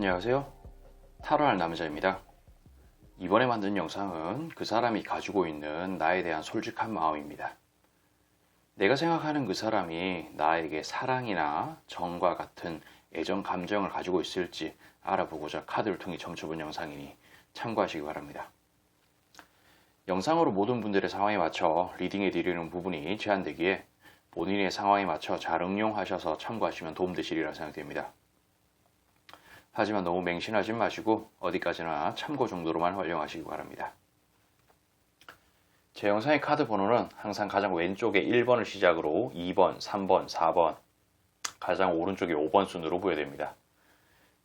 안녕하세요. 타로할 남자입니다. 이번에 만든 영상은 그 사람이 가지고 있는 나에 대한 솔직한 마음입니다. 내가 생각하는 그 사람이 나에게 사랑이나 정과 같은 애정 감정을 가지고 있을지 알아보고자 카드를 통해 점쳐본 영상이니 참고하시기 바랍니다. 영상으로 모든 분들의 상황에 맞춰 리딩해 드리는 부분이 제한되기에 본인의 상황에 맞춰 잘 응용하셔서 참고하시면 도움되시리라 생각됩니다. 하지만 너무 맹신하지 마시고 어디까지나 참고 정도로만 활용하시기 바랍니다. 제 영상의 카드 번호는 항상 가장 왼쪽에 1번을 시작으로 2번, 3번, 4번, 가장 오른쪽에 5번 순으로 보여집니다.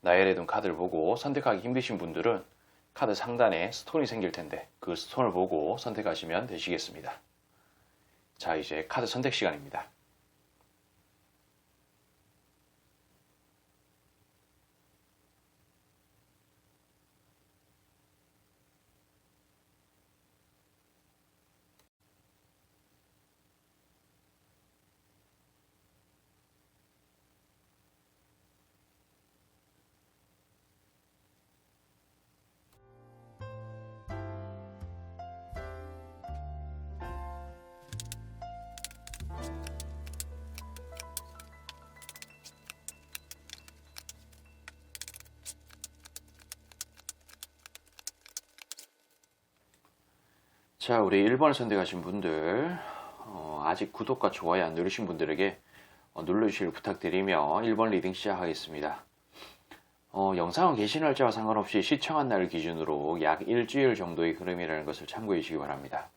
나열해 둔 카드를 보고 선택하기 힘드신 분들은 카드 상단에 스톤이 생길 텐데 그 스톤을 보고 선택하시면 되시겠습니다. 자, 이제 카드 선택 시간입니다. 자, 우리 1번을 선택하신 분들, 아직 구독과 좋아요 안 누르신 분들에게 눌러주시길 부탁드리며 1번 리딩 시작하겠습니다. 영상은 개시 날짜와 상관없이 시청한 날 기준으로 약 일주일 정도의 흐름이라는 것을 참고해 주시기 바랍니다.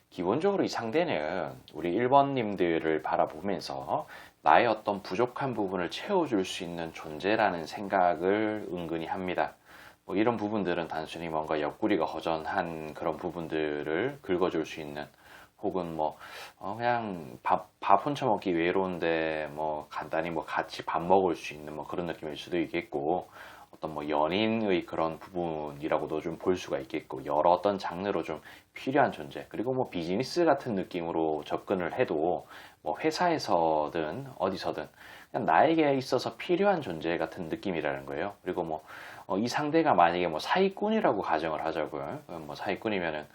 기본적으로 이 상대는 우리 1번님들을 바라보면서 나의 어떤 부족한 부분을 채워줄 수 있는 존재라는 생각을 은근히 합니다. 뭐 이런 부분들은 단순히 뭔가 옆구리가 허전한 그런 부분들을 긁어줄 수 있는, 혹은 뭐 그냥 밥 혼자 먹기 외로운데 뭐 간단히 뭐 같이 밥 먹을 수 있는 뭐 그런 느낌일 수도 있겠고, 어떤 뭐 연인의 그런 부분이라고도 좀 볼 수가 있겠고, 여러 어떤 장르로 좀 필요한 존재, 그리고 뭐 비즈니스 같은 느낌으로 접근을 해도 뭐 회사에서든 어디서든 그냥 나에게 있어서 필요한 존재 같은 느낌이라는 거예요. 그리고 뭐 이 상대가 만약에 뭐 사기꾼이라고 가정을 하자고요. 뭐 사기꾼이면은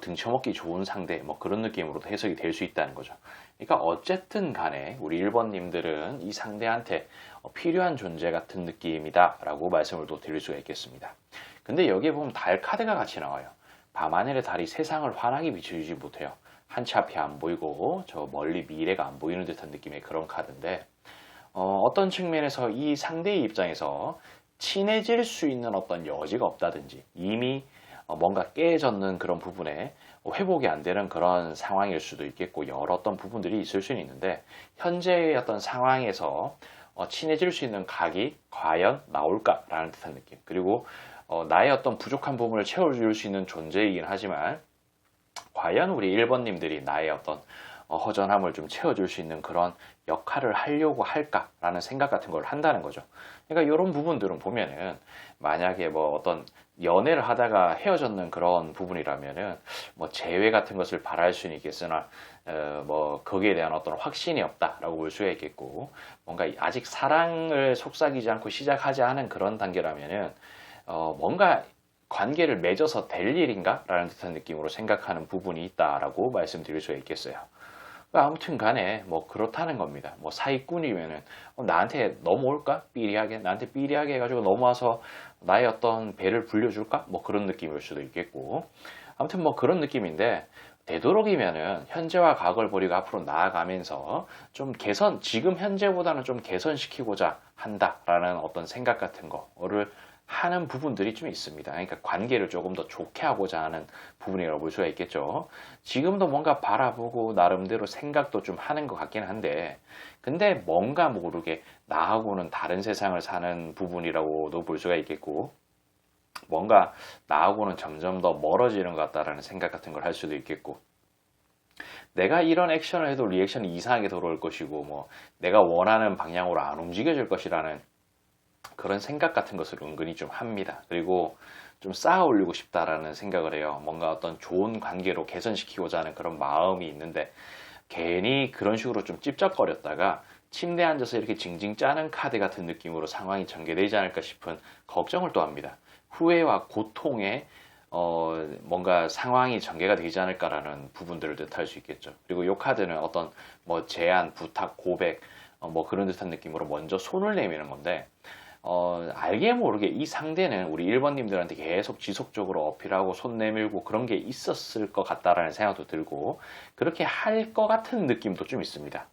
등쳐먹기 좋은 상대, 뭐 그런 느낌으로도 해석이 될 수 있다는 거죠. 그러니까 어쨌든 간에 우리 1번님들은 이 상대한테 필요한 존재 같은 느낌이다 라고 말씀을 또 드릴 수가 있겠습니다. 근데 여기에 보면 달 카드가 같이 나와요. 밤하늘의 달이 세상을 환하게 비춰주지 못해요. 한치 앞이 안 보이고 저 멀리 미래가 안 보이는 듯한 느낌의 그런 카드인데, 어떤 측면에서 이 상대의 입장에서 친해질 수 있는 어떤 여지가 없다든지 이미 뭔가 깨졌는 그런 부분에 회복이 안 되는 그런 상황일 수도 있겠고, 여러 어떤 부분들이 있을 수는 있는데, 현재의 어떤 상황에서 친해질 수 있는 각이 과연 나올까라는 듯한 느낌, 그리고 나의 어떤 부족한 부분을 채워줄 수 있는 존재이긴 하지만 과연 우리 1번님들이 나의 어떤 허전함을 좀 채워줄 수 있는 그런 역할을 하려고 할까라는 생각 같은 걸 한다는 거죠. 그러니까 이런 부분들은 보면은 만약에 뭐 어떤 연애를 하다가 헤어졌는 그런 부분이라면은 뭐 재회 같은 것을 바랄 수는 있겠으나 뭐 거기에 대한 어떤 확신이 없다라고 볼 수가 있겠고, 뭔가 아직 사랑을 속삭이지 않고 시작하지 않은 그런 단계라면은 뭔가 관계를 맺어서 될 일인가? 라는 듯한 느낌으로 생각하는 부분이 있다라고 말씀드릴 수가 있겠어요. 아무튼 간에 뭐 그렇다는 겁니다. 뭐 사기꾼이면은 나한테 넘어올까? 삐리하게 나한테 삐리하게 해가지고 넘어와서 나의 어떤 배를 불려줄까? 뭐 그런 느낌일 수도 있겠고, 아무튼 뭐 그런 느낌인데, 되도록이면은 현재와 과거를 버리고 앞으로 나아가면서 좀 개선, 지금 현재보다는 좀 개선시키고자 한다라는 어떤 생각 같은 거를 하는 부분들이 좀 있습니다. 그러니까 관계를 조금 더 좋게 하고자 하는 부분이라고 볼 수가 있겠죠. 지금도 뭔가 바라보고 나름대로 생각도 좀 하는 것 같긴 한데, 근데 뭔가 모르게 나하고는 다른 세상을 사는 부분이라고도 볼 수가 있겠고, 뭔가 나하고는 점점 더 멀어지는 것 같다라는 생각 같은 걸 할 수도 있겠고, 내가 이런 액션을 해도 리액션이 이상하게 돌아올 것이고, 뭐 내가 원하는 방향으로 안 움직여질 것이라는 그런 생각 같은 것을 은근히 좀 합니다. 그리고 좀 쌓아 올리고 싶다라는 생각을 해요. 뭔가 어떤 좋은 관계로 개선시키고자 하는 그런 마음이 있는데, 괜히 그런 식으로 좀 찝쩍거렸다가 침대에 앉아서 이렇게 징징 짜는 카드 같은 느낌으로 상황이 전개되지 않을까 싶은 걱정을 또 합니다. 후회와 고통에 뭔가 상황이 전개가 되지 않을까라는 부분들을 뜻할 수 있겠죠. 그리고 이 카드는 어떤 뭐 제안, 부탁, 고백, 뭐 그런 듯한 느낌으로 먼저 손을 내미는 건데, 알게 모르게 이 상대는 우리 1번님들한테 계속 지속적으로 어필하고 손 내밀고 그런 게 있었을 것 같다라는 생각도 들고, 그렇게 할 것 같은 느낌도 좀 있습니다.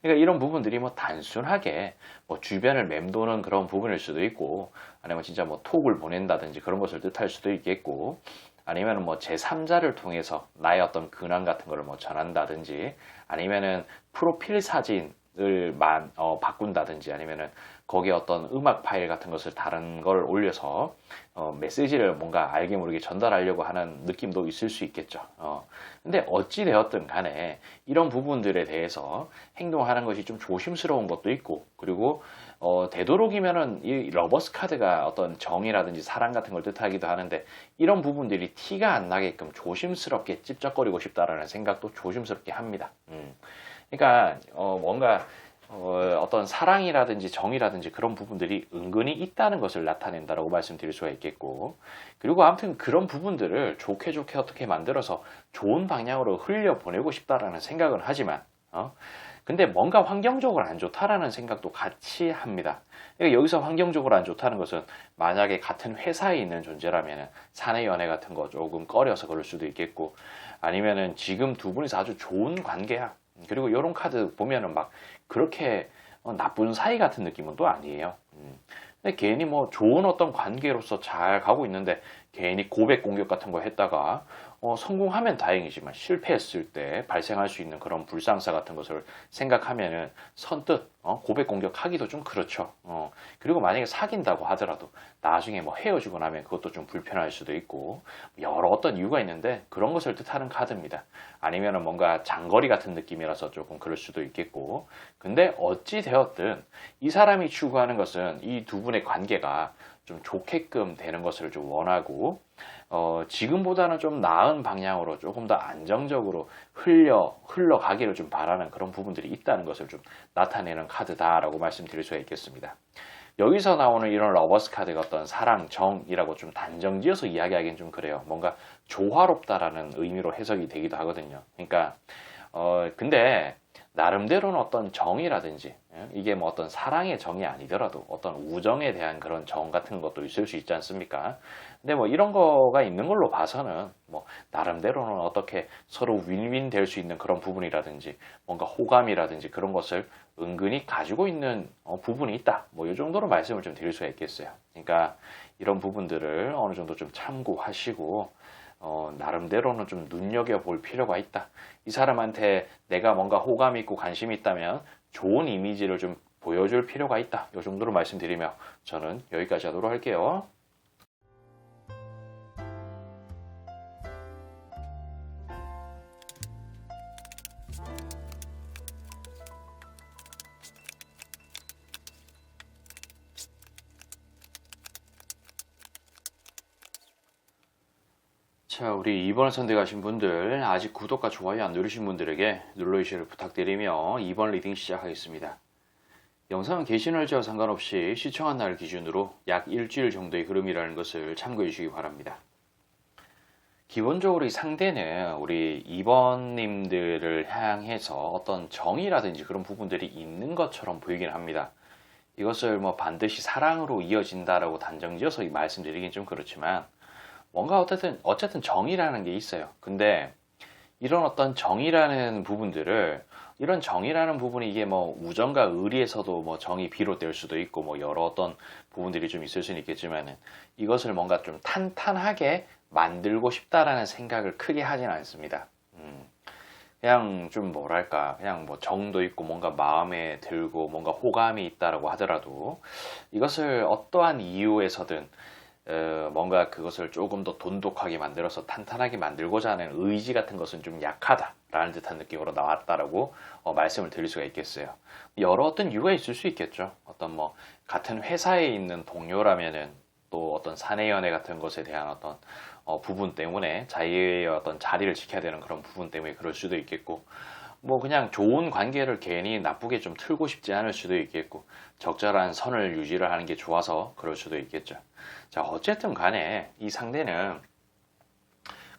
그러니까 이런 부분들이 뭐 단순하게 뭐 주변을 맴도는 그런 부분일 수도 있고, 아니면 진짜 뭐 톡을 보낸다든지 그런 것을 뜻할 수도 있겠고, 아니면은 뭐 제3자를 통해서 나의 어떤 근황 같은 거를 뭐 전한다든지, 아니면은 프로필 사진을 바꾼다든지, 아니면은 거기에 어떤 음악 파일 같은 것을 다른 걸 올려서 메시지를 뭔가 알게 모르게 전달하려고 하는 느낌도 있을 수 있겠죠. 근데 어찌 되었든 간에 이런 부분들에 대해서 행동하는 것이 좀 조심스러운 것도 있고, 그리고 되도록이면은 이 러버스 카드가 어떤 정이라든지 사랑 같은 걸 뜻하기도 하는데, 이런 부분들이 티가 안 나게끔 조심스럽게 찝쩍거리고 싶다라는 생각도 조심스럽게 합니다. 그러니까 뭔가 어떤 사랑이라든지 정이라든지 그런 부분들이 은근히 있다는 것을 나타낸다라고 말씀드릴 수가 있겠고, 그리고 아무튼 그런 부분들을 좋게 좋게 어떻게 만들어서 좋은 방향으로 흘려보내고 싶다라는 생각은 하지만, 근데 뭔가 환경적으로 안 좋다라는 생각도 같이 합니다. 그러니까 여기서 환경적으로 안 좋다는 것은 만약에 같은 회사에 있는 존재라면 사내 연애 같은 거 조금 꺼려서 그럴 수도 있겠고, 아니면은 지금 두 분이서 아주 좋은 관계야. 그리고 이런 카드 보면은 막 그렇게 나쁜 사이 같은 느낌은 또 아니에요. 근데 괜히 뭐 좋은 어떤 관계로서 잘 가고 있는데 괜히 고백 공격 같은 거 했다가 성공하면 다행이지만 실패했을 때 발생할 수 있는 그런 불상사 같은 것을 생각하면은 선뜻 고백 공격하기도 좀 그렇죠. 그리고 만약에 사귄다고 하더라도 나중에 뭐 헤어지고 나면 그것도 좀 불편할 수도 있고, 여러 어떤 이유가 있는데 그런 것을 뜻하는 카드입니다. 아니면은 뭔가 장거리 같은 느낌이라서 조금 그럴 수도 있겠고, 근데 어찌 되었든 이 사람이 추구하는 것은 이 두 분의 관계가 좀 좋게끔 되는 것을 좀 원하고, 지금보다는 좀 나은 방향으로 조금 더 안정적으로 흘러가기를 좀 바라는 그런 부분들이 있다는 것을 좀 나타내는 카드다라고 말씀드릴 수가 있겠습니다. 여기서 나오는 이런 러버스 카드가 어떤 사랑, 정이라고 좀 단정지어서 이야기하기는 좀 그래요. 뭔가 조화롭다라는 의미로 해석이 되기도 하거든요. 그러니까 근데 나름대로는 어떤 정이라든지, 이게 뭐 어떤 사랑의 정이 아니더라도 어떤 우정에 대한 그런 정 같은 것도 있을 수 있지 않습니까? 근데 뭐 이런 거가 있는 걸로 봐서는 뭐 나름대로는 어떻게 서로 윈윈 될 수 있는 그런 부분이라든지, 뭔가 호감이라든지 그런 것을 은근히 가지고 있는 부분이 있다. 뭐 이 정도로 말씀을 좀 드릴 수가 있겠어요. 그러니까 이런 부분들을 어느 정도 좀 참고하시고, 나름대로는 좀 눈여겨볼 필요가 있다. 이 사람한테 내가 뭔가 호감이 있고 관심이 있다면 좋은 이미지를 좀 보여줄 필요가 있다. 이 정도로 말씀드리며 저는 여기까지 하도록 할게요. 자, 우리 2번을 선택하신 분들, 아직 구독과 좋아요 안 누르신 분들에게 눌러주시기를 부탁드리며 2번 리딩 시작하겠습니다. 영상은 게시널지와 상관없이 시청한 날 기준으로 약 일주일 정도의 흐름이라는 것을 참고해 주시기 바랍니다. 기본적으로 이 상대는 우리 2번님들을 향해서 어떤 정이라든지 그런 부분들이 있는 것처럼 보이긴 합니다. 이것을 뭐 반드시 사랑으로 이어진다라고 단정지어서 말씀드리긴 좀 그렇지만, 뭔가 어쨌든 정이라는 게 있어요. 근데 이런 어떤 정이라는 부분들을, 이런 정이라는 부분이 이게 뭐 우정과 의리에서도 뭐 정이 비롯될 수도 있고, 뭐 여러 어떤 부분들이 좀 있을 수는 있겠지만은, 이것을 뭔가 좀 탄탄하게 만들고 싶다라는 생각을 크게 하진 않습니다. 그냥 좀 뭐랄까, 그냥 뭐 정도 있고 뭔가 마음에 들고 뭔가 호감이 있다라고 하더라도 이것을 어떠한 이유에서든 뭔가 그것을 조금 더 돈독하게 만들어서 탄탄하게 만들고자 하는 의지 같은 것은 좀 약하다라는 듯한 느낌으로 나왔다라고 말씀을 드릴 수가 있겠어요. 여러 어떤 이유가 있을 수 있겠죠. 어떤 뭐 같은 회사에 있는 동료라면은 또 어떤 사내 연애 같은 것에 대한 어떤 부분 때문에 자기의 어떤 자리를 지켜야 되는 그런 부분 때문에 그럴 수도 있겠고, 뭐 그냥 좋은 관계를 괜히 나쁘게 좀 틀고 싶지 않을 수도 있겠고, 적절한 선을 유지를 하는 게 좋아서 그럴 수도 있겠죠. 자, 어쨌든 간에 이 상대는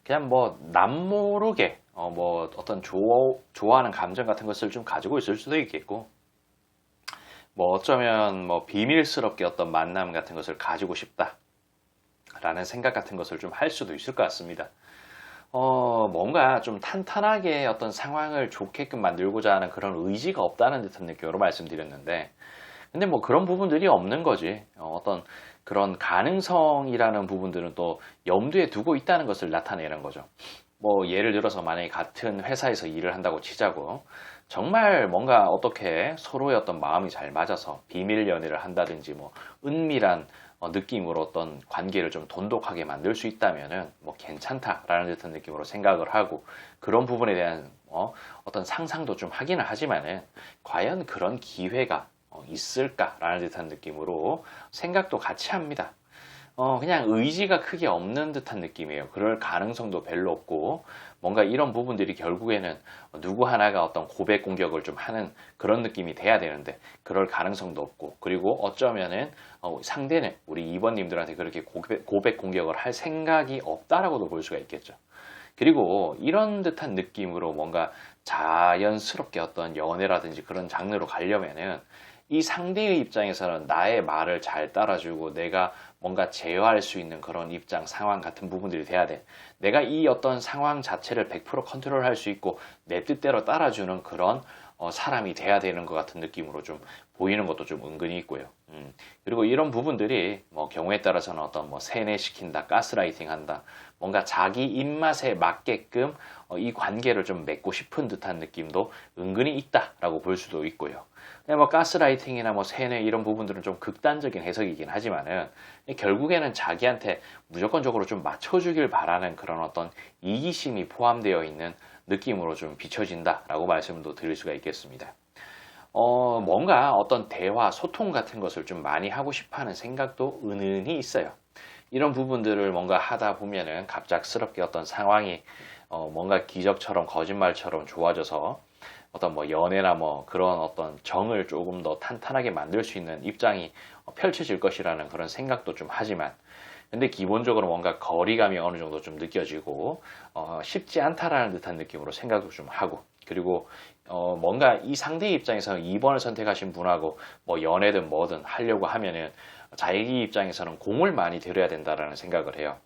그냥 뭐 남모르게 뭐 어떤 좋아하는 감정 같은 것을 좀 가지고 있을 수도 있겠고, 뭐 어쩌면 뭐 비밀스럽게 어떤 만남 같은 것을 가지고 싶다라는 생각 같은 것을 좀 할 수도 있을 것 같습니다. 뭔가 좀 탄탄하게 어떤 상황을 좋게끔 만들고자 하는 그런 의지가 없다는 듯한 느낌으로 말씀드렸는데, 근데 뭐 그런 부분들이 없는 거지. 어떤 그런 가능성이라는 부분들은 또 염두에 두고 있다는 것을 나타내는 거죠. 뭐 예를 들어서 만약에 같은 회사에서 일을 한다고 치자고, 정말 뭔가 어떻게 서로의 어떤 마음이 잘 맞아서 비밀 연애를 한다든지 뭐 은밀한 느낌으로 어떤 관계를 좀 돈독하게 만들 수 있다면은 뭐 괜찮다라는 듯한 느낌으로 생각을 하고, 그런 부분에 대한 어떤 상상도 좀 하기는 하지만은 과연 그런 기회가 있을까라는 듯한 느낌으로 생각도 같이 합니다. 그냥 의지가 크게 없는 듯한 느낌이에요. 그럴 가능성도 별로 없고, 뭔가 이런 부분들이 결국에는 누구 하나가 어떤 고백 공격을 좀 하는 그런 느낌이 돼야 되는데, 그럴 가능성도 없고, 그리고 어쩌면은 상대는 우리 2번님들한테 그렇게 고백 공격을 할 생각이 없다라고도 볼 수가 있겠죠. 그리고 이런 듯한 느낌으로 뭔가 자연스럽게 어떤 연애라든지 그런 장르로 가려면은 이 상대의 입장에서는 나의 말을 잘 따라주고 내가 뭔가 제어할 수 있는 그런 입장, 상황 같은 부분들이 돼야 돼. 내가 이 어떤 상황 자체를 100% 컨트롤할 수 있고 내 뜻대로 따라주는 그런 사람이 돼야 되는 것 같은 느낌으로 좀 보이는 것도 좀 은근히 있고요. 그리고 이런 부분들이 뭐 경우에 따라서는 어떤 뭐 세뇌시킨다, 가스라이팅 한다, 뭔가 자기 입맛에 맞게끔 이 관계를 좀 맺고 싶은 듯한 느낌도 은근히 있다라고 볼 수도 있고요. 뭐 가스라이팅이나 뭐 세뇌 이런 부분들은 좀 극단적인 해석이긴 하지만은 결국에는 자기한테 무조건적으로 좀 맞춰주길 바라는 그런 어떤 이기심이 포함되어 있는 느낌으로 좀 비춰진다라고 말씀도 드릴 수가 있겠습니다. 뭔가 어떤 대화, 소통 같은 것을 좀 많이 하고 싶어 하는 생각도 은은히 있어요. 이런 부분들을 뭔가 하다 보면은 갑작스럽게 어떤 상황이 뭔가 기적처럼 거짓말처럼 좋아져서 어떤 뭐 연애나 뭐 그런 어떤 정을 조금 더 탄탄하게 만들 수 있는 입장이 펼쳐질 것이라는 그런 생각도 좀 하지만, 근데 기본적으로 뭔가 거리감이 어느 정도 좀 느껴지고 쉽지 않다라는 듯한 느낌으로 생각도 좀 하고, 그리고 뭔가 이 상대 입장에서는 2번을 선택하신 분하고 뭐 연애든 뭐든 하려고 하면은 자기 입장에서는 공을 많이 들여야 된다라는 생각을 해요.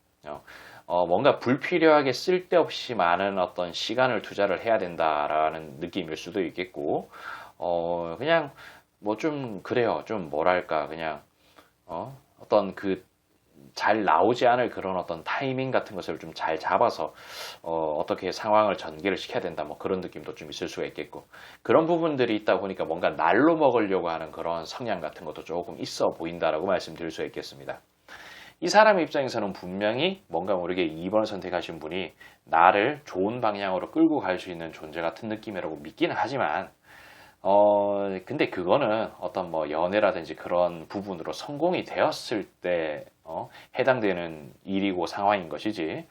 뭔가 불필요하게 쓸데없이 많은 어떤 시간을 투자를 해야 된다라는 느낌일 수도 있겠고, 그냥 뭐 좀 그래요. 좀 뭐랄까, 그냥, 어떤 그 잘 나오지 않을 그런 어떤 타이밍 같은 것을 좀 잘 잡아서, 어떻게 상황을 전개를 시켜야 된다, 뭐 그런 느낌도 좀 있을 수가 있겠고, 그런 부분들이 있다 보니까 뭔가 날로 먹으려고 하는 그런 성향 같은 것도 조금 있어 보인다라고 말씀드릴 수가 있겠습니다. 이 사람 입장에서는 분명히 뭔가 모르게 2번을 선택하신 분이 나를 좋은 방향으로 끌고 갈 수 있는 존재 같은 느낌이라고 믿기는 하지만, 근데 그거는 어떤 뭐 연애라든지 그런 부분으로 성공이 되었을 때, 해당되는 일이고 상황인 것이지,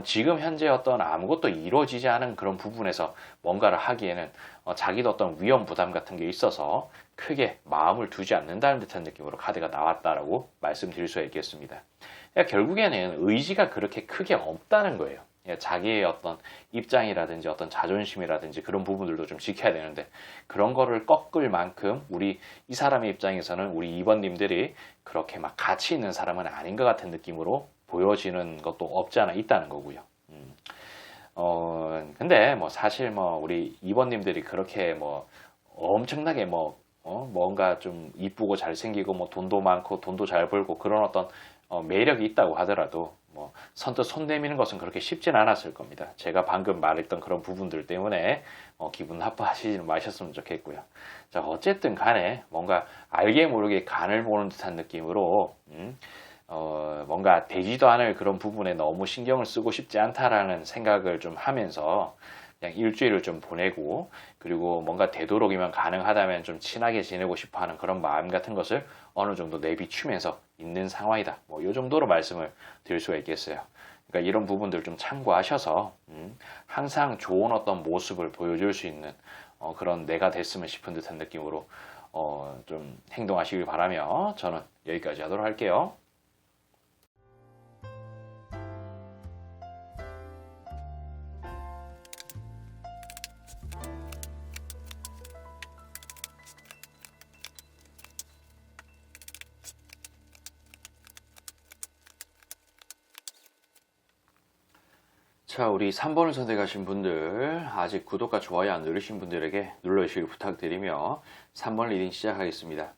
지금 현재 어떤 아무것도 이루어지지 않은 그런 부분에서 뭔가를 하기에는 자기도 어떤 위험 부담 같은 게 있어서 크게 마음을 두지 않는다는 듯한 느낌으로 카드가 나왔다라고 말씀드릴 수가 있겠습니다. 그러니까 결국에는 의지가 그렇게 크게 없다는 거예요. 자기의 어떤 입장이라든지 어떤 자존심이라든지 그런 부분들도 좀 지켜야 되는데, 그런 거를 꺾을 만큼 우리 이 사람의 입장에서는 우리 2번님들이 그렇게 막 가치 있는 사람은 아닌 것 같은 느낌으로 보여지는 것도 없지 않아 있다는 거고요. 근데 뭐 사실 뭐 우리 2번님들이 그렇게 뭐 엄청나게 뭐 뭔가 좀 이쁘고 잘생기고 뭐 돈도 많고 돈도 잘 벌고 그런 어떤 매력이 있다고 하더라도 뭐 선뜻 손 내미는 것은 그렇게 쉽진 않았을 겁니다. 제가 방금 말했던 그런 부분들 때문에 기분 나빠하시지 마셨으면 좋겠고요. 자, 어쨌든 간에 뭔가 알게 모르게 간을 보는 듯한 느낌으로 뭔가 되지도 않을 그런 부분에 너무 신경을 쓰고 싶지 않다라는 생각을 좀 하면서 그냥 일주일을 좀 보내고, 그리고 뭔가 되도록이면 가능하다면 좀 친하게 지내고 싶어 하는 그런 마음 같은 것을 어느 정도 내비추면서 있는 상황이다. 뭐 이 정도로 말씀을 드릴 수가 있겠어요. 그러니까 이런 부분들 좀 참고하셔서 항상 좋은 어떤 모습을 보여줄 수 있는 그런 내가 됐으면 싶은 듯한 느낌으로 좀 행동하시길 바라며 저는 여기까지 하도록 할게요. 자, 우리 3번을 선택하신 분들, 아직 구독과 좋아요 안 누르신 분들에게 눌러주시길 부탁드리며 3번 리딩 시작하겠습니다.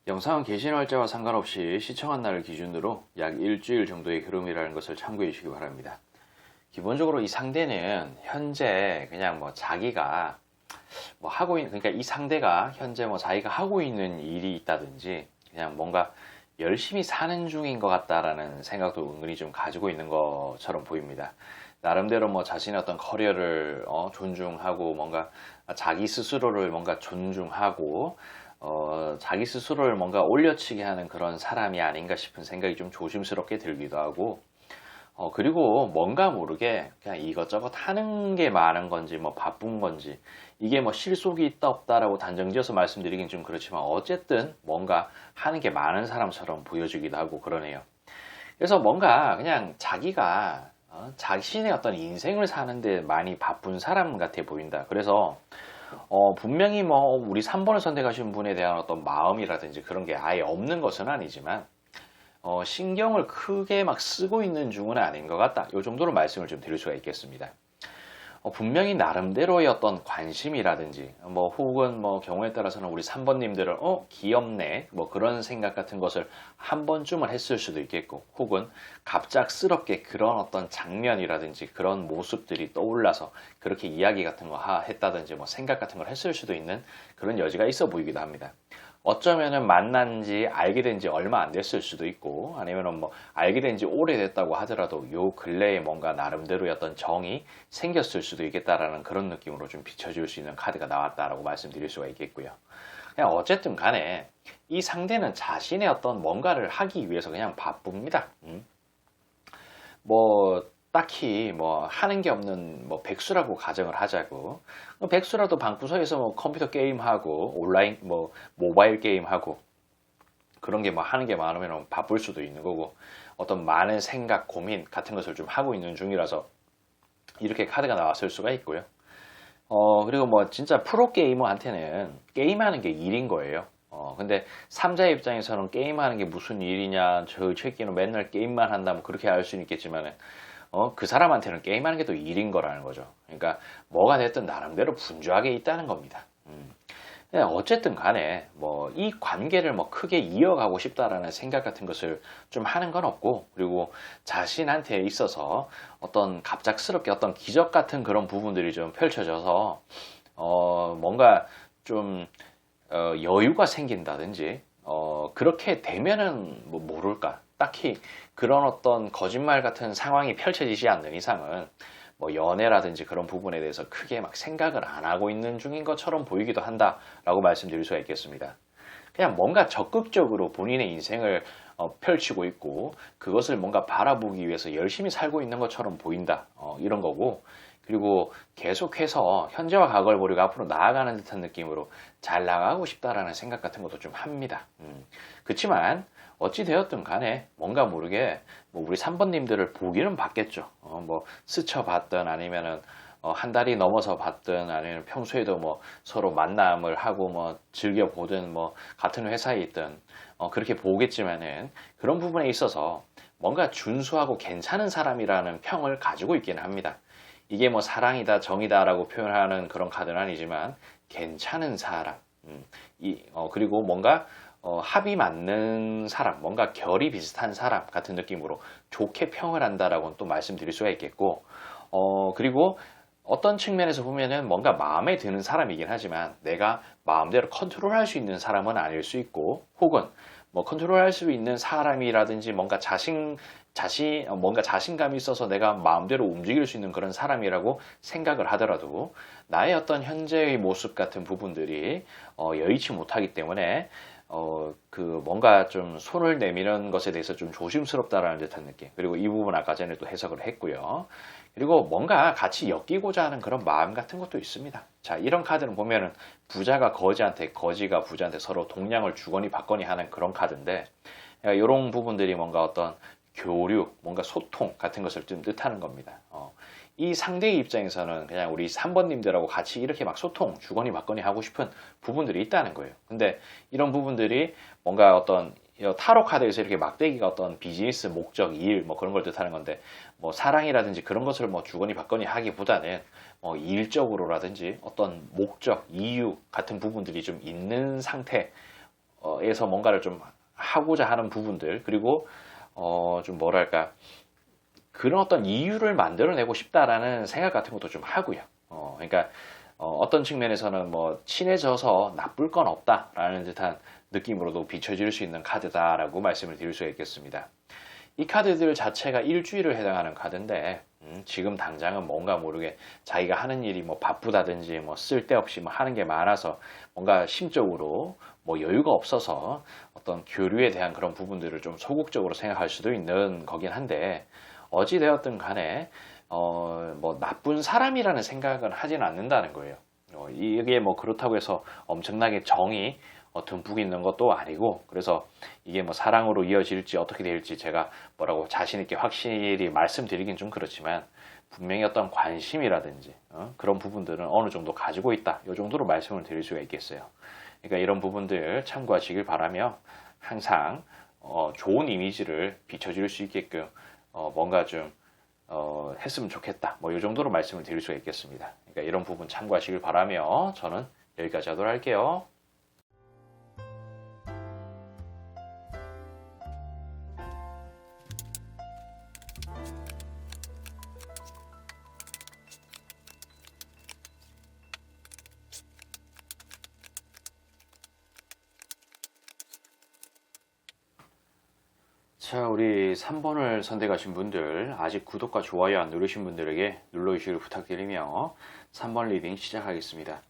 영상은 게시 날짜와 상관없이 시청한 날을 기준으로 약 일주일 정도의 흐름이라는 것을 참고해 주시기 바랍니다. 기본적으로 이 상대는 현재 그냥 뭐 자기가 뭐 하고 있는, 그러니까 이 상대가 현재 뭐 자기가 하고 있는 일이 있다든지 그냥 뭔가 열심히 사는 중인 것 같다라는 생각도 은근히 좀 가지고 있는 것처럼 보입니다. 나름대로 뭐 자신의 어떤 커리어를 존중하고 뭔가 자기 스스로를 뭔가 존중하고 자기 스스로를 뭔가 올려치게 하는 그런 사람이 아닌가 싶은 생각이 좀 조심스럽게 들기도 하고 그리고 뭔가 모르게 그냥 이것저것 하는 게 많은 건지 뭐 바쁜 건지 이게 뭐 실속이 있다 없다라고 단정지어서 말씀드리긴 좀 그렇지만 어쨌든 뭔가 하는 게 많은 사람처럼 보여지기도 하고 그러네요. 그래서 뭔가 그냥 자기가 자신의 어떤 인생을 사는데 많이 바쁜 사람 같아 보인다. 그래서 분명히 뭐 우리 3번을 선택하신 분에 대한 어떤 마음이라든지 그런 게 아예 없는 것은 아니지만 신경을 크게 막 쓰고 있는 중은 아닌 것 같다. 이 정도로 말씀을 좀 드릴 수가 있겠습니다. 분명히 나름대로의 어떤 관심이라든지 뭐 혹은 뭐 경우에 따라서는 우리 3번님들은 귀엽네 뭐 그런 생각 같은 것을 한 번쯤은 했을 수도 있겠고 혹은 갑작스럽게 그런 어떤 장면이라든지 그런 모습들이 떠올라서 그렇게 이야기 같은 거 했다든지 뭐 생각 같은 걸 했을 수도 있는 그런 여지가 있어 보이기도 합니다. 어쩌면은 만난 지 알게 된 지 얼마 안 됐을 수도 있고 아니면은 뭐 알게 된 지 오래됐다고 하더라도 요 근래에 뭔가 나름대로의 어떤 정이 생겼을 수도 있겠다라는 그런 느낌으로 좀 비춰줄 수 있는 카드가 나왔다라고 말씀드릴 수가 있겠고요. 그냥 어쨌든 간에 이 상대는 자신의 어떤 뭔가를 하기 위해서 그냥 바쁩니다. 뭐 딱히 뭐 하는 게 없는 뭐 백수라고 가정을 하자고 백수라도 방구석에서 뭐 컴퓨터 게임하고 온라인 뭐 모바일 게임하고 그런 게 뭐 하는 게 많으면 바쁠 수도 있는 거고 어떤 많은 생각 고민 같은 것을 좀 하고 있는 중이라서 이렇게 카드가 나왔을 수가 있고요. 그리고 뭐 진짜 프로게이머한테는 게임하는 게 일인 거예요. 근데 3자의 입장에서는 게임하는 게 무슨 일이냐 저 새끼는 맨날 게임만 한다 뭐 그렇게 알 수는 있겠지만은 그 사람한테는 게임하는 게 또 일인 거라는 거죠. 그러니까 뭐가 됐든 나름대로 분주하게 있다는 겁니다. 어쨌든 간에 뭐 이 관계를 뭐 크게 이어가고 싶다라는 생각 같은 것을 좀 하는 건 없고 그리고 자신한테 있어서 어떤 갑작스럽게 어떤 기적 같은 그런 부분들이 좀 펼쳐져서 뭔가 좀 여유가 생긴다든지 그렇게 되면은 뭐 모를까 딱히 그런 어떤 거짓말 같은 상황이 펼쳐지지 않는 이상은 뭐 연애라든지 그런 부분에 대해서 크게 막 생각을 안 하고 있는 중인 것처럼 보이기도 한다라고 말씀드릴 수가 있겠습니다. 그냥 뭔가 적극적으로 본인의 인생을 펼치고 있고 그것을 뭔가 바라보기 위해서 열심히 살고 있는 것처럼 보인다 이런 거고 그리고 계속해서 현재와 과거를 버리고 앞으로 나아가는 듯한 느낌으로 잘 나가고 싶다라는 생각 같은 것도 좀 합니다. 그렇지만 어찌 되었든 간에 뭔가 모르게 뭐 우리 3번님들을 보기는 봤겠죠. 뭐 스쳐봤든 아니면은 한 달이 넘어서 봤든 아니면 평소에도 뭐 서로 만남을 하고 뭐 즐겨보든 뭐 같은 회사에 있든 그렇게 보겠지만은 그런 부분에 있어서 뭔가 준수하고 괜찮은 사람이라는 평을 가지고 있기는 합니다. 이게 뭐 사랑이다 정이다라고 표현하는 그런 카드는 아니지만 괜찮은 사람 그리고 뭔가 합이 맞는 사람, 뭔가 결이 비슷한 사람 같은 느낌으로 좋게 평을 한다라고는 또 말씀드릴 수가 있겠고, 그리고 어떤 측면에서 보면은 뭔가 마음에 드는 사람이긴 하지만 내가 마음대로 컨트롤할 수 있는 사람은 아닐 수 있고, 혹은 뭐 컨트롤할 수 있는 사람이라든지 뭔가 뭔가 자신감이 있어서 내가 마음대로 움직일 수 있는 그런 사람이라고 생각을 하더라도 나의 어떤 현재의 모습 같은 부분들이 여의치 못하기 때문에 그 뭔가 좀 손을 내미는 것에 대해서 좀 조심스럽다라는 듯한 느낌. 그리고 이 부분 아까 전에 또 해석을 했고요. 그리고 뭔가 같이 엮이고자 하는 그런 마음 같은 것도 있습니다. 자, 이런 카드는 보면은 부자가 거지한테, 거지가 부자한테 서로 동량을 주거니 받거니 하는 그런 카드인데, 이런 부분들이 뭔가 어떤 교류, 뭔가 소통 같은 것을 좀 뜻하는 겁니다. 이 상대의 입장에서는 그냥 우리 3번님들하고 같이 이렇게 막 소통, 주거니 받거니 하고 싶은 부분들이 있다는 거예요. 근데 이런 부분들이 뭔가 어떤 타로 카드에서 이렇게 막대기가 어떤 비즈니스 목적, 일, 뭐 그런 걸 뜻하는 건데, 뭐 사랑이라든지 그런 것을 뭐 주거니 받거니 하기보다는 일적으로라든지 어떤 목적, 이유 같은 부분들이 좀 있는 상태에서 뭔가를 좀 하고자 하는 부분들, 그리고 좀 뭐랄까, 그런 어떤 이유를 만들어내고 싶다라는 생각 같은 것도 좀 하고요. 그러니까 어떤 측면에서는 뭐 친해져서 나쁠 건 없다라는 듯한 느낌으로도 비춰질 수 있는 카드다라고 말씀을 드릴 수가 있겠습니다. 이 카드들 자체가 일주일을 해당하는 카드인데 지금 당장은 뭔가 모르게 자기가 하는 일이 뭐 바쁘다든지 뭐 쓸데없이 뭐 하는 게 많아서 뭔가 심적으로 뭐 여유가 없어서 어떤 교류에 대한 그런 부분들을 좀 소극적으로 생각할 수도 있는 거긴 한데, 어찌되었든 간에 뭐 나쁜 사람이라는 생각은 하진 않는다는 거예요. 이게 뭐 그렇다고 해서 엄청나게 정이 듬뿍 있는 것도 아니고, 그래서 이게 뭐 사랑으로 이어질지 어떻게 될지 제가 뭐라고 자신 있게 확실히 말씀드리긴 좀 그렇지만, 분명히 어떤 관심이라든지 그런 부분들은 어느 정도 가지고 있다, 이 정도로 말씀을 드릴 수가 있겠어요. 그러니까 이런 부분들 참고하시길 바라며, 항상 좋은 이미지를 비춰줄 수 있게끔 뭔가 좀 했으면 좋겠다, 뭐 이 정도로 말씀을 드릴 수가 있겠습니다. 그러니까 이런 부분 참고하시길 바라며 저는 여기까지 하도록 할게요. 자, 우리 3번을 선택하신 분들, 아직 구독과 좋아요 안 누르신 분들에게 눌러주시길 부탁드리며 3번 리딩 시작하겠습니다.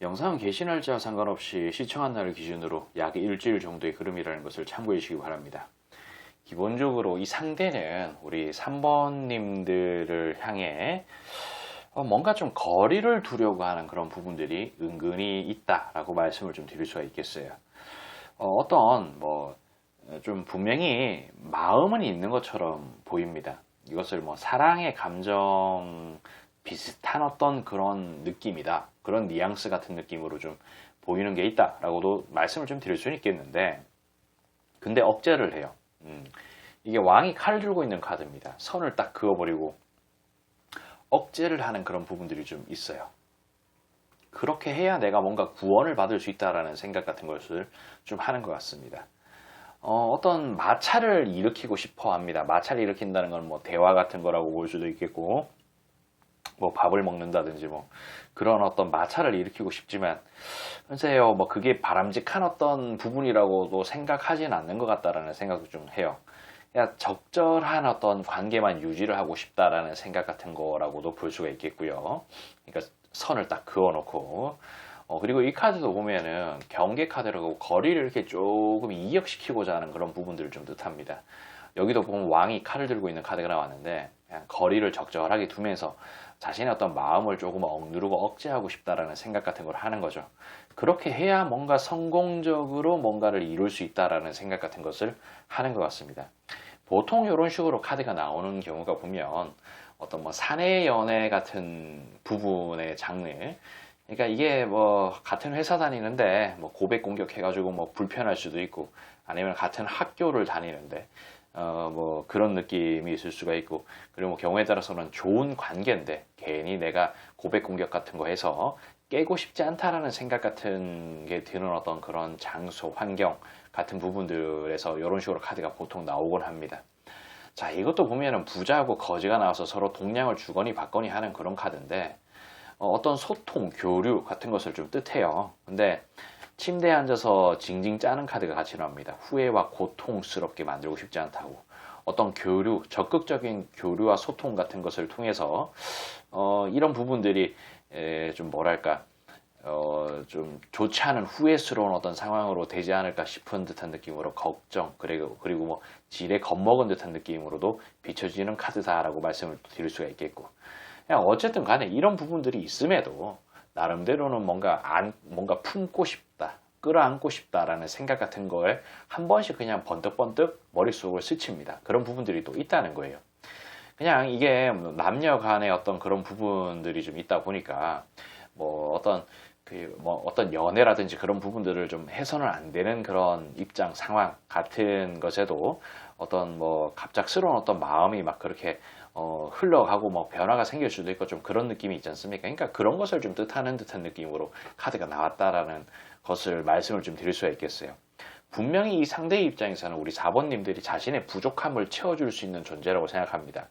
영상은 게시 날짜와 상관없이 시청한 날을 기준으로 약 일주일 정도의 흐름이라는 것을 참고해 주시기 바랍니다. 기본적으로 이 상대는 우리 3번님들을 향해 뭔가 좀 거리를 두려고 하는 그런 부분들이 은근히 있다라고 말씀을 좀 드릴 수가 있겠어요. 어떤 좀 분명히 마음은 있는 것처럼 보입니다. 이것을 뭐 사랑의 감정 비슷한 어떤 그런 느낌이다, 그런 뉘앙스 같은 느낌으로 좀 보이는 게 있다라고도 말씀을 좀 드릴 수는 있겠는데, 근데 억제를 해요. 이게 왕이 칼 들고 있는 카드입니다. 선을 딱 그어버리고 억제를 하는 그런 부분들이 좀 있어요. 그렇게 해야 내가 뭔가 구원을 받을 수 있다라는 생각 같은 것을 좀 하는 것 같습니다. 어떤 마찰을 일으키고 싶어 합니다. 마찰을 일으킨다는 건 뭐 대화 같은 거라고 볼 수도 있겠고, 뭐 밥을 먹는다든지 뭐 그런 어떤 마찰을 일으키고 싶지만, 글쎄요, 뭐 그게 바람직한 어떤 부분이라고도 생각하지는 않는 것 같다라는 생각도 좀 해요. 그냥 적절한 어떤 관계만 유지를 하고 싶다라는 생각 같은 거라고도 볼 수가 있겠고요. 그러니까 선을 딱 그어놓고, 그리고 이 카드도 보면은 경계 카드라고 거리를 이렇게 조금 이역시키고자 하는 그런 부분들을 좀 뜻합니다. 여기도 보면 왕이 칼을 들고 있는 카드가 나왔는데, 그냥 거리를 적절하게 두면서 자신의 어떤 마음을 조금 억누르고 억제하고 싶다라는 생각 같은 걸 하는 거죠. 그렇게 해야 뭔가 성공적으로 뭔가를 이룰 수 있다라는 생각 같은 것을 하는 것 같습니다. 보통 이런 식으로 카드가 나오는 경우가 보면 어떤 뭐 사내 연애 같은 부분의 장르, 그러니까 이게 뭐 같은 회사 다니는데 뭐 고백 공격해가지고 뭐 불편할 수도 있고, 아니면 같은 학교를 다니는데 뭐 그런 느낌이 있을 수가 있고, 그리고 뭐 경우에 따라서는 좋은 관계인데 괜히 내가 고백 공격 같은 거 해서 깨고 싶지 않다라는 생각 같은 게 드는 어떤 그런 장소, 환경 같은 부분들에서 이런 식으로 카드가 보통 나오곤 합니다. 자, 이것도 보면은 부자하고 거지가 나와서 서로 동량을 주거니 받거니 하는 그런 카드인데, 어떤 소통, 교류 같은 것을 좀 뜻해요. 근데 침대에 앉아서 징징 짜는 카드가 같이 나옵니다. 후회와 고통스럽게 만들고 싶지 않다고. 어떤 교류, 적극적인 교류와 소통 같은 것을 통해서 이런 부분들이 좀 뭐랄까, 좀 좋지 않은 후회스러운 어떤 상황으로 되지 않을까 싶은 듯한 느낌으로 걱정, 그리고 뭐 지레 겁먹은 듯한 느낌으로도 비춰지는 카드다라고 말씀을 드릴 수가 있겠고. 그냥 어쨌든 간에 이런 부분들이 있음에도 나름대로는 뭔가 품고 싶다, 끌어안고 싶다라는 생각 같은 거에 한 번씩 그냥 번뜩번뜩 머릿속을 스칩니다. 그런 부분들이 또 있다는 거예요. 그냥 이게 남녀 간의 어떤 그런 부분들이 좀 있다 보니까 뭐 어떤 연애라든지 그런 부분들을 좀 해서는 안 되는 그런 입장, 상황 같은 것에도 어떤 뭐 갑작스러운 어떤 마음이 막 그렇게 흘러가고 뭐 변화가 생길 수도 있고 좀 그런 느낌이 있지 않습니까? 그러니까 그런 것을 좀 뜻하는 듯한 느낌으로 카드가 나왔다라는 것을 말씀을 좀 드릴 수가 있겠어요. 분명히 이 상대의 입장에서는 우리 4번님들이 자신의 부족함을 채워줄 수 있는 존재라고 생각합니다.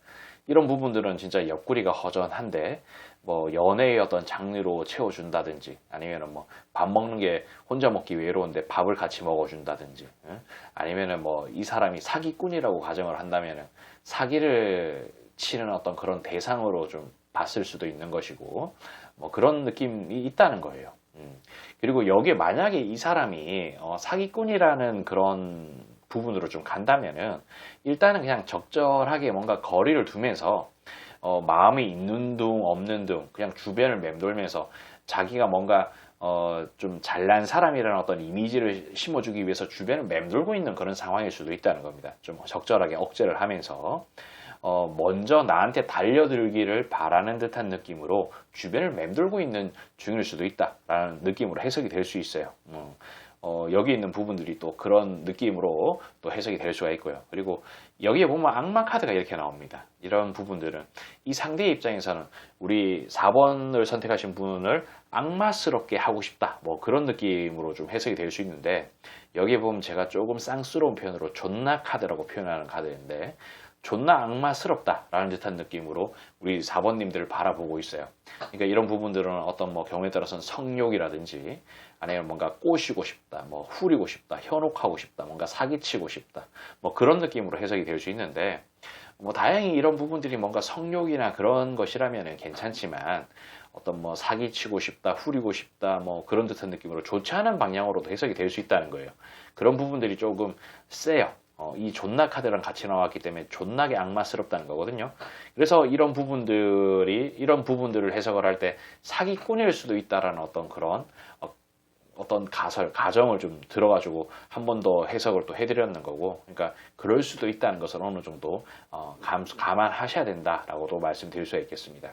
이런 부분들은 진짜 옆구리가 허전한데 뭐 연애의 어떤 장르로 채워준다든지 아니면은 뭐 밥 먹는 게 혼자 먹기 외로운데 밥을 같이 먹어준다든지 아니면은 뭐 이 사람이 사기꾼이라고 가정을 한다면은 사기를 치는 어떤 그런 대상으로 좀 봤을 수도 있는 것이고 뭐 그런 느낌이 있다는 거예요. 그리고 여기에 만약에 이 사람이 사기꾼이라는 그런 부분으로 좀 간다면은 일단은 그냥 적절하게 뭔가 거리를 두면서 마음이 있는 둥 없는 둥 그냥 주변을 맴돌면서 자기가 뭔가 좀 잘난 사람이라는 어떤 이미지를 심어주기 위해서 주변을 맴돌고 있는 그런 상황일 수도 있다는 겁니다. 좀 적절하게 억제를 하면서 먼저 나한테 달려들기를 바라는 듯한 느낌으로 주변을 맴돌고 있는 중일 수도 있다라는 느낌으로 해석이 될 수 있어요. 여기 있는 부분들이 또 그런 느낌으로 또 해석이 될 수가 있고요. 그리고 여기에 보면 악마 카드가 이렇게 나옵니다. 이런 부분들은 이 상대의 입장에서는 우리 4번을 선택하신 분을 악마스럽게 하고 싶다. 뭐 그런 느낌으로 좀 해석이 될 수 있는데 여기에 보면 제가 조금 쌍스러운 표현으로 존나 카드라고 표현하는 카드인데 존나 악마스럽다라는 듯한 느낌으로 우리 4번님들을 바라보고 있어요. 그러니까 이런 부분들은 어떤 뭐 경우에 따라서는 성욕이라든지 아니면 뭔가 꼬시고 싶다, 뭐 후리고 싶다, 현혹하고 싶다, 뭔가 사기치고 싶다, 뭐 그런 느낌으로 해석이 될 수 있는데 뭐 다행히 이런 부분들이 뭔가 성욕이나 그런 것이라면 괜찮지만 어떤 뭐 사기치고 싶다, 후리고 싶다, 뭐 그런 듯한 느낌으로 좋지 않은 방향으로도 해석이 될 수 있다는 거예요. 그런 부분들이 조금 세요. 이 존나 카드랑 같이 나왔기 때문에 존나게 악마스럽다는 거거든요. 그래서 이런 부분들을 해석을 할 때 사기꾼일 수도 있다라는 어떤 그런 어떤 가정을 좀 들어가지고 한 번 더 해석을 또 해드렸는 거고, 그러니까 그럴 수도 있다는 것을 어느 정도 감안하셔야 된다라고도 말씀드릴 수 있겠습니다.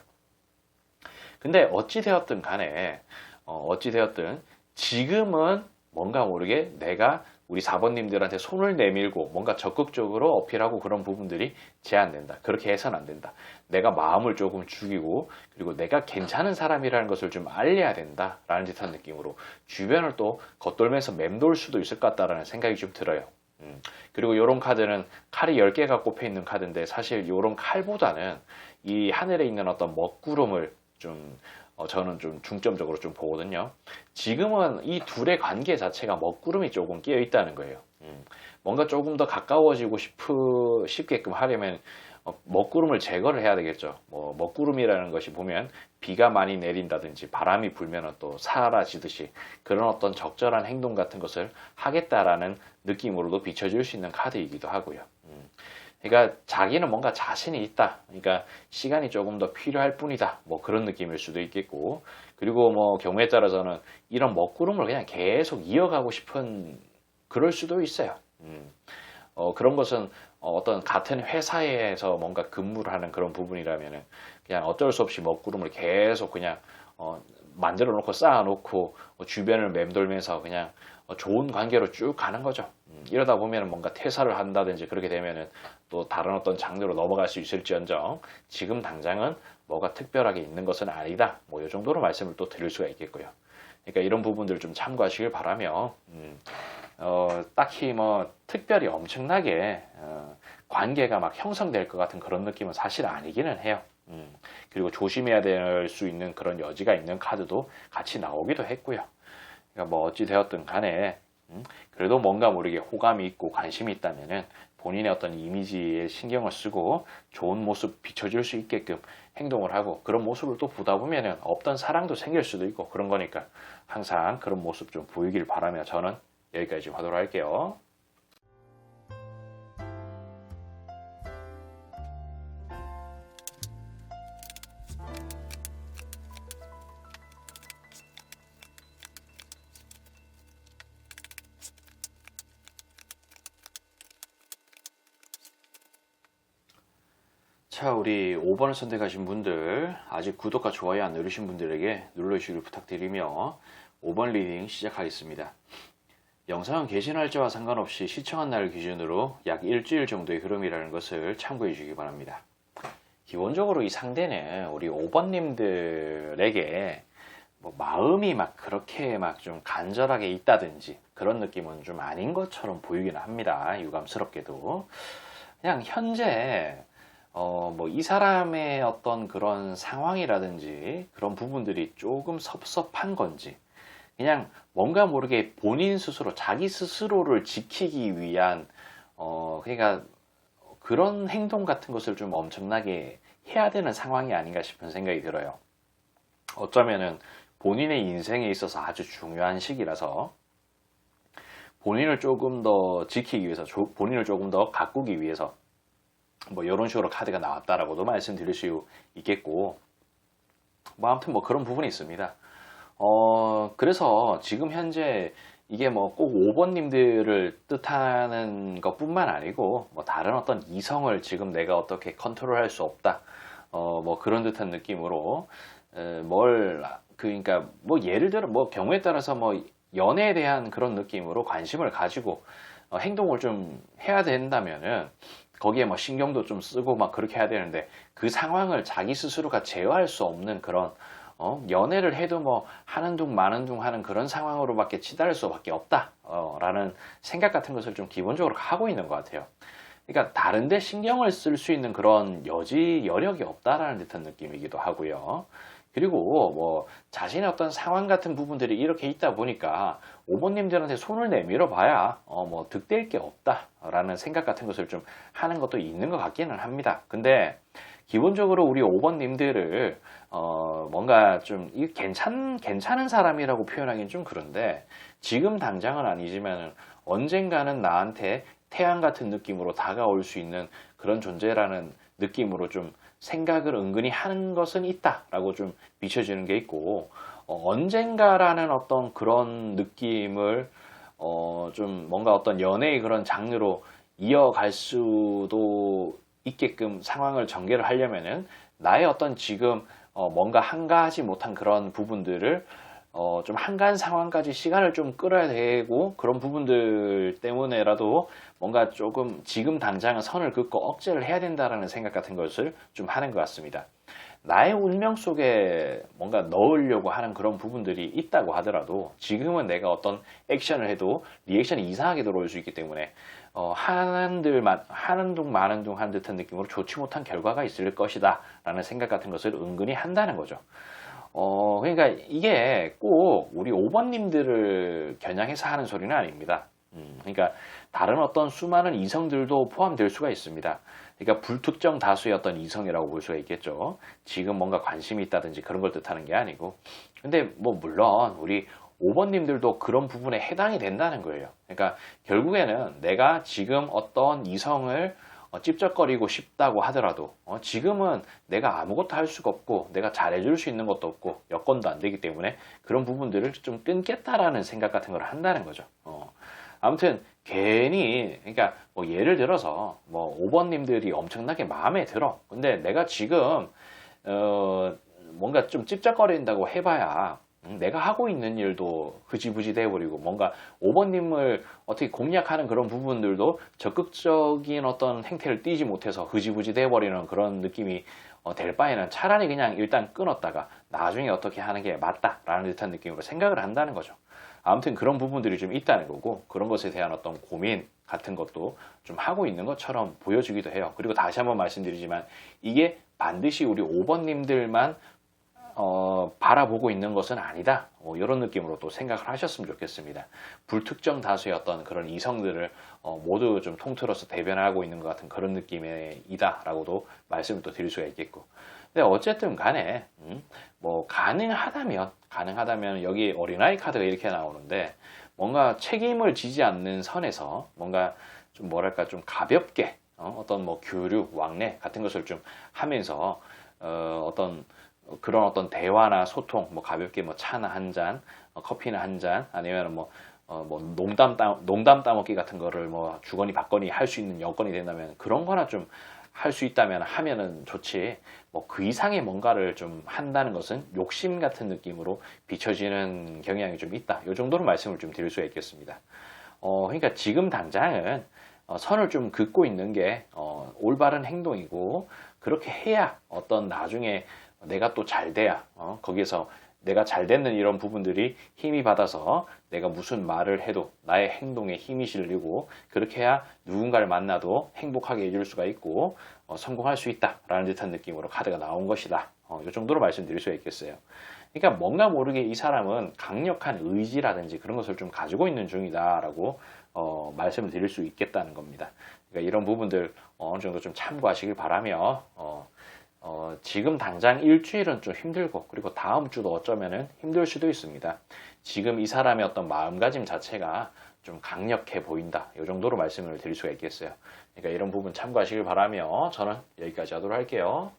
근데 어찌되었든 간에 어찌되었든 지금은 뭔가 모르게 내가 우리 4번님들한테 손을 내밀고 뭔가 적극적으로 어필하고 그런 부분들이 제한된다. 그렇게 해서는 안 된다. 내가 마음을 조금 죽이고 그리고 내가 괜찮은 사람이라는 것을 좀 알려야 된다라는 듯한 느낌으로 주변을 또 겉돌면서 맴돌 수도 있을 것 같다라는 생각이 좀 들어요. 그리고 이런 카드는 칼이 10개가 꼽혀 있는 카드인데 사실 이런 칼보다는 이 하늘에 있는 어떤 먹구름을 좀 저는 좀 중점적으로 좀 보거든요. 지금은 이 둘의 관계 자체가 먹구름이 조금 끼어 있다는 거예요. 뭔가 조금 더 가까워지고 싶게끔 하려면 먹구름을 제거를 해야 되겠죠. 뭐 먹구름이라는 것이 보면 비가 많이 내린다든지 바람이 불면 또 사라지듯이 그런 어떤 적절한 행동 같은 것을 하겠다라는 느낌으로도 비춰질 수 있는 카드이기도 하고요. 그러니까 자기는 뭔가 자신이 있다. 그러니까 시간이 조금 더 필요할 뿐이다. 뭐 그런 느낌일 수도 있겠고. 그리고 뭐 경우에 따라서는 이런 먹구름을 그냥 계속 이어가고 싶은 그럴 수도 있어요. 그런 것은 어떤 같은 회사에서 뭔가 근무를 하는 그런 부분이라면은 그냥 어쩔 수 없이 먹구름을 계속 그냥 만들어 놓고 쌓아 놓고 주변을 맴돌면서 그냥 좋은 관계로 쭉 가는 거죠. 이러다 보면 뭔가 퇴사를 한다든지 그렇게 되면은 또 다른 어떤 장르로 넘어갈 수 있을지언정 지금 당장은 뭐가 특별하게 있는 것은 아니다. 뭐 이 정도로 말씀을 또 드릴 수가 있겠고요. 그러니까 이런 부분들을 좀 참고하시길 바라며 딱히 뭐 특별히 엄청나게 관계가 막 형성될 것 같은 그런 느낌은 사실 아니기는 해요. 그리고 조심해야 될 수 있는 그런 여지가 있는 카드도 같이 나오기도 했고요. 그러니까 뭐 어찌 되었든 간에 그래도 뭔가 모르게 호감이 있고 관심이 있다면은 본인의 어떤 이미지에 신경을 쓰고 좋은 모습 비춰줄 수 있게끔 행동을 하고 그런 모습을 또 보다 보면은 없던 사랑도 생길 수도 있고 그런 거니까 항상 그런 모습 좀 보이길 바라며 저는 여기까지 좀 하도록 할게요. 자, 우리 5번을 선택하신 분들, 아직 구독과 좋아요 안 누르신 분들에게 눌러주시길 부탁드리며 5번 리딩 시작하겠습니다. 영상은 개시 날짜와 상관없이 시청한 날 기준으로 약 일주일 정도의 흐름이라는 것을 참고해 주시기 바랍니다. 기본적으로 이 상대는 우리 5번님들에게 뭐 마음이 막 그렇게 막 좀 간절하게 있다든지 그런 느낌은 좀 아닌 것처럼 보이긴 합니다. 유감스럽게도. 그냥 현재 뭐 이 사람의 어떤 그런 상황이라든지 그런 부분들이 조금 섭섭한 건지 그냥 뭔가 모르게 본인 스스로 자기 스스로를 지키기 위한 그러니까 그런 행동 같은 것을 좀 엄청나게 해야 되는 상황이 아닌가 싶은 생각이 들어요. 어쩌면은 본인의 인생에 있어서 아주 중요한 시기라서 본인을 조금 더 지키기 위해서 본인을 조금 더 가꾸기 위해서 뭐 이런 식으로 카드가 나왔다라고도 말씀드릴 수 있겠고 뭐 아무튼 뭐 그런 부분이 있습니다. 그래서 지금 현재 이게 뭐 꼭 5번님들을 뜻하는 것뿐만 아니고 뭐 다른 어떤 이성을 지금 내가 어떻게 컨트롤할 수 없다 뭐 그런 듯한 느낌으로 그러니까 뭐 예를 들어 뭐 경우에 따라서 뭐 연애에 대한 그런 느낌으로 관심을 가지고 행동을 좀 해야 된다면은 거기에 뭐 신경도 좀 쓰고 막 그렇게 해야 되는데 그 상황을 자기 스스로가 제어할 수 없는 그런 연애를 해도 뭐 하는 둥 마는 둥 하는 그런 상황으로밖에 치달을 수밖에 없다 라는 생각 같은 것을 좀 기본적으로 하고 있는 것 같아요. 그러니까 다른데 신경을 쓸 수 있는 그런 여력이 없다라는 듯한 느낌이기도 하고요. 그리고 뭐 자신의 어떤 상황 같은 부분들이 이렇게 있다 보니까 5번님들한테 손을 내밀어 봐야 뭐 득될 게 없다라는 생각 같은 것을 좀 하는 것도 있는 것 같기는 합니다. 근데 기본적으로 우리 5번님들을 뭔가 좀 괜찮은 사람이라고 표현하기는 좀 그런데 지금 당장은 아니지만 언젠가는 나한테 태양 같은 느낌으로 다가올 수 있는 그런 존재라는 느낌으로 좀 생각을 은근히 하는 것은 있다라고 좀 비춰지는 게 있고 언젠가라는 어떤 그런 느낌을 좀 뭔가 어떤 연애의 그런 장르로 이어갈 수도 있게끔 상황을 전개를 하려면은 나의 어떤 지금 뭔가 한가하지 못한 그런 부분들을 좀 한가한 상황까지 시간을 좀 끌어야 되고 그런 부분들 때문에라도 뭔가 조금 지금 당장은 선을 긋고 억제를 해야 된다라는 생각 같은 것을 좀 하는 것 같습니다. 나의 운명 속에 뭔가 넣으려고 하는 그런 부분들이 있다고 하더라도 지금은 내가 어떤 액션을 해도 리액션이 이상하게 들어올 수 있기 때문에 하는 둥 마는 둥 한 듯한 느낌으로 좋지 못한 결과가 있을 것이다 라는 생각 같은 것을 은근히 한다는 거죠. 그러니까 이게 꼭 우리 5번님들을 겨냥해서 하는 소리는 아닙니다. 그러니까 다른 어떤 수많은 이성들도 포함될 수가 있습니다. 그러니까 불특정 다수의 어떤 이성이라고 볼 수가 있겠죠. 지금 뭔가 관심이 있다든지 그런 걸 뜻하는 게 아니고. 근데 뭐 물론 우리 5번님들도 그런 부분에 해당이 된다는 거예요. 그러니까 결국에는 내가 지금 어떤 이성을 찝쩍거리고 싶다고 하더라도 지금은 내가 아무것도 할 수가 없고 내가 잘해줄 수 있는 것도 없고 여건도 안 되기 때문에 그런 부분들을 좀 끊겠다라는 생각 같은 걸 한다는 거죠. 아무튼 괜히 그러니까 뭐 예를 들어서 뭐 5번님들이 엄청나게 마음에 들어. 근데 내가 지금 뭔가 좀 찝쩍거린다고 해봐야 내가 하고 있는 일도 흐지부지 돼버리고 뭔가 5번님을 어떻게 공략하는 그런 부분들도 적극적인 어떤 행태를 띠지 못해서 흐지부지 돼버리는 그런 느낌이 될 바에는 차라리 그냥 일단 끊었다가 나중에 어떻게 하는 게 맞다라는 듯한 느낌으로 생각을 한다는 거죠. 아무튼 그런 부분들이 좀 있다는 거고 그런 것에 대한 어떤 고민 같은 것도 좀 하고 있는 것처럼 보여주기도 해요. 그리고 다시 한번 말씀드리지만 이게 반드시 우리 5번님들만 바라보고 있는 것은 아니다. 이런 느낌으로 또 생각을 하셨으면 좋겠습니다. 불특정 다수의 어떤 그런 이성들을 모두 좀 통틀어서 대변하고 있는 것 같은 그런 느낌의 이다라고도 말씀을 또 드릴 수가 있겠고. 근데 어쨌든 간에 뭐 가능하다면 여기 어린아이 카드가 이렇게 나오는데 뭔가 책임을 지지 않는 선에서 뭔가 좀 뭐랄까 좀 가볍게 어떤 뭐 교류, 왕래 같은 것을 좀 하면서 어떤 그런 어떤 대화나 소통, 뭐 가볍게 뭐 차나 한 잔, 커피나 한 잔, 아니면 뭐 농담 따먹기 같은 거를 뭐 주거니 받거니 할 수 있는 여건이 된다면 그런 거나 좀 할 수 있다면 하면은 좋지. 뭐 그 이상의 뭔가를 좀 한다는 것은 욕심 같은 느낌으로 비춰지는 경향이 좀 있다. 이 정도로 말씀을 좀 드릴 수가 있겠습니다. 그러니까 지금 당장은 선을 좀 긋고 있는 게 올바른 행동이고 그렇게 해야 어떤 나중에 내가 또 잘 돼야 거기에서 내가 잘 되는 이런 부분들이 힘이 받아서 내가 무슨 말을 해도 나의 행동에 힘이 실리고 그렇게 해야 누군가를 만나도 행복하게 해줄 수가 있고 성공할 수 있다라는 듯한 느낌으로 카드가 나온 것이다. 이 정도로 말씀드릴 수가 있겠어요. 그러니까 뭔가 모르게 이 사람은 강력한 의지라든지 그런 것을 좀 가지고 있는 중이다라고 말씀을 드릴 수 있겠다는 겁니다. 그러니까 이런 부분들 어느 정도 좀 참고하시길 바라며 지금 당장 일주일은 좀 힘들고 그리고 다음 주도 어쩌면은 힘들 수도 있습니다. 지금 이 사람의 어떤 마음가짐 자체가 좀 강력해 보인다. 이 정도로 말씀을 드릴 수가 있겠어요. 그러니까 이런 부분 참고하시길 바라며 저는 여기까지 하도록 할게요.